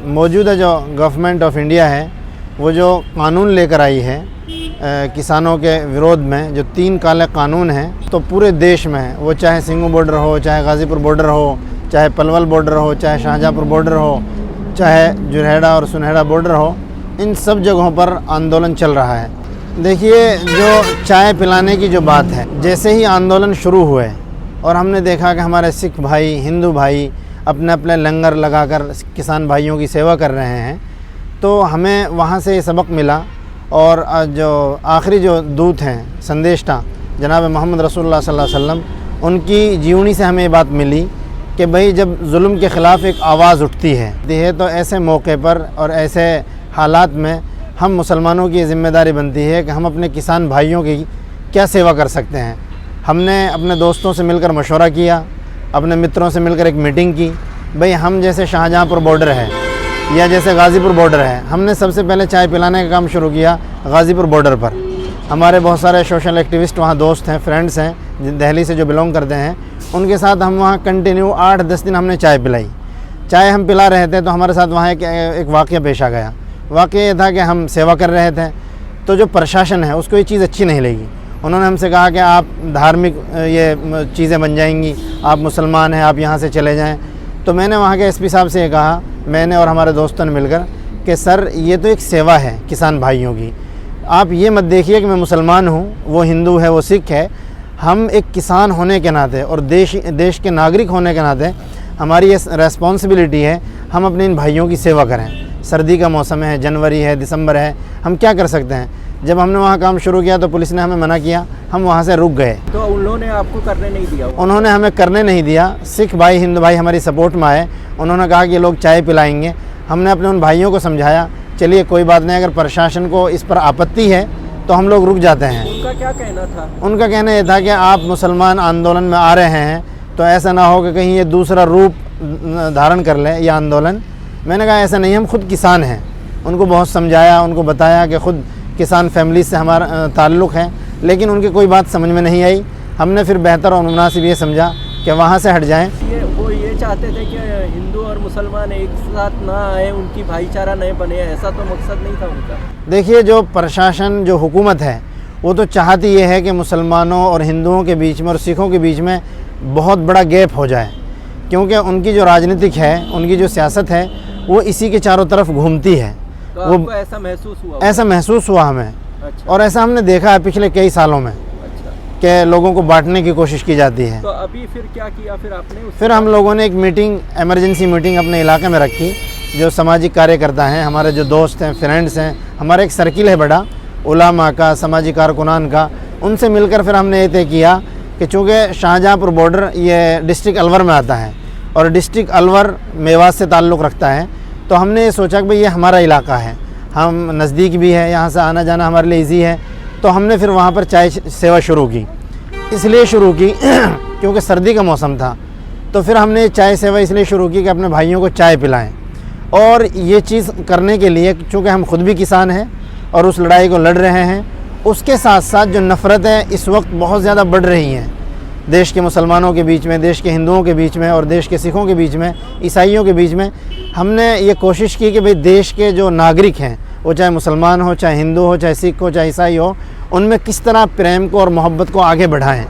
मौजूदा जो government of India है वो जो कानून लेकर आई है किसानों के विरोध में, जो 3 काले कानून हैं, तो पूरे देश में है। वो चाहे सिंगू बॉर्डर हो, चाहे गाज़ीपुर बॉर्डर हो, चाहे पलवल बॉर्डर हो, चाहे शाहजहाँपुर बॉर्डर हो, चाहे जुरहेड़ा और सुनहेड़ा बॉर्डर हो, इन सब जगहों पर आंदोलन चल रहा है। देखिए, जो चाय पिलाने की जो बात है, जैसे ही आंदोलन शुरू हुए और हमने देखा कि हमारे सिख भाई, हिंदू भाई अपने अपने लंगर लगाकर किसान भाइयों की सेवा कर रहे हैं, तो हमें वहाँ से ये सबक मिला। और जो आखिरी जो दूत हैं, संदेष्टा जनाब मोहम्मद रसूलुल्लाह सल्लल्लाहु अलैहि वसल्लम, उनकी जीवनी से हमें ये बात मिली कि भाई जब जुल्म के ख़िलाफ़ एक आवाज़ उठती है तो ऐसे मौके पर और ऐसे हालात में हम मुसलमानों की ज़िम्मेदारी बनती है कि हम अपने किसान भाइयों की क्या सेवा कर सकते हैं। हमने अपने दोस्तों से मिलकर मशवरा किया, अपने मित्रों से मिलकर एक मीटिंग की। भाई हम जैसे शाहजहाँपुर बॉर्डर है या जैसे गाज़ीपुर बॉर्डर है, हमने सबसे पहले चाय पिलाने का काम शुरू किया गाज़ीपुर बॉर्डर पर। हमारे बहुत सारे सोशल एक्टिविस्ट वहाँ दोस्त हैं, फ्रेंड्स हैं, दिल्ली से जो बिलोंग करते हैं, उनके साथ हम वहाँ कंटिन्यू 8-10 दिन हमने चाय पिलाई। चाय हम पिला रहे थे तो हमारे साथ वहाँ एक वाक़या पेश आ गया। वाक़या ये था कि हम सेवा कर रहे थे, तो जो प्रशासन है उसको ये चीज़ अच्छी नहीं लगी। उन्होंने हमसे कहा कि आप धार्मिक ये चीज़ें बन जाएंगी, आप मुसलमान हैं, आप यहाँ से चले जाएं। तो मैंने वहाँ के एसपी साहब से ये कहा, मैंने और हमारे दोस्तों ने मिलकर, कि सर ये तो एक सेवा है किसान भाइयों की। आप ये मत देखिए कि मैं मुसलमान हूँ, वो हिंदू है, वो सिख है। हम एक किसान होने के नाते और देश के नागरिक होने के नाते हमारी ये रेस्पॉन्सिबिलिटी है, हम अपने इन भाइयों की सेवा करें। सर्दी का मौसम है, जनवरी है, दिसंबर है, हम क्या कर सकते हैं। जब हमने वहाँ काम शुरू किया तो पुलिस ने हमें मना किया, हम वहाँ से रुक गए। तो उन्होंने आपको करने नहीं दिया? उन्होंने हमें करने नहीं दिया। सिख भाई, हिंदू भाई हमारी सपोर्ट में आए। उन्होंने कहा कि ये लोग चाय पिलाएंगे। हमने अपने उन भाइयों को समझाया, चलिए कोई बात नहीं, अगर प्रशासन को इस पर आपत्ति है तो हम लोग रुक जाते हैं। उनका क्या कहना था? उनका कहना ये था कि आप मुसलमान आंदोलन में आ रहे हैं तो ऐसा ना हो कि कहीं ये दूसरा रूप धारण कर ले यह आंदोलन। मैंने कहा ऐसा नहीं, हम खुद किसान हैं। उनको बहुत समझाया, उनको बताया कि खुद किसान फैमिली से हमारा ताल्लुक़ है, लेकिन उनकी कोई बात समझ में नहीं आई। हमने फिर बेहतर और मुनासिब ये समझा कि वहाँ से हट जाएं। वो ये चाहते थे कि हिंदू और मुसलमान एक साथ ना आए, उनकी भाईचारा नहीं बने, ऐसा तो मकसद नहीं था उनका। देखिए, जो प्रशासन, जो हुकूमत है, वो तो चाहती ये है कि मुसलमानों और हिंदुओं के बीच में और सिखों के बीच में बहुत बड़ा गैप हो जाए, क्योंकि उनकी जो राजनीतिक है, उनकी जो सियासत है, वो इसी के चारों तरफ घूमती है। तो आपको ऐसा महसूस हुआ? ऐसा महसूस हुआ हमें। अच्छा। और ऐसा हमने देखा है पिछले कई सालों में। अच्छा। कि लोगों को बांटने की कोशिश की जाती है। तो अभी फिर क्या किया फिर आपने? फिर हम लोगों ने एक मीटिंग, एमरजेंसी मीटिंग अपने इलाके में रखी। जो सामाजिक कार्यकर्ता हैं, हमारे जो दोस्त हैं, फ्रेंड्स हैं, हमारा एक सर्किल है बड़ा, उलामा का, सामाजिक कारकुनान का, उनसे मिलकर फिर हमने ये तय किया कि चूँकि शाहजहाँपुर बॉर्डर ये डिस्ट्रिक्ट अलवर में आता है और डिस्ट्रिक्ट अलवर मेवात से ताल्लुक़ रखता है, तो हमने ये सोचा कि भाई ये हमारा इलाका है, हम नज़दीक भी है, यहाँ से आना जाना हमारे लिए ईजी है। तो हमने फिर वहाँ पर चाय सेवा शुरू की। इसलिए शुरू की क्योंकि सर्दी का मौसम था, तो फिर हमने चाय सेवा इसलिए शुरू की कि अपने भाइयों को चाय पिलाएं। और ये चीज़ करने के लिए, चूँकि हम खुद भी किसान हैं और उस लड़ाई को लड़ रहे हैं, उसके साथ साथ जो नफ़रतें इस वक्त बहुत ज़्यादा बढ़ रही हैं देश के मुसलमानों के बीच में, देश के हिंदुओं के बीच में और देश के सिखों के बीच में, ईसाइयों के बीच में, हमने ये कोशिश की कि भाई देश के जो नागरिक हैं, वो चाहे मुसलमान हो, चाहे हिंदू हो, चाहे सिख हो, चाहे ईसाई हो, उनमें किस तरह प्रेम को और मोहब्बत को आगे बढ़ाएं।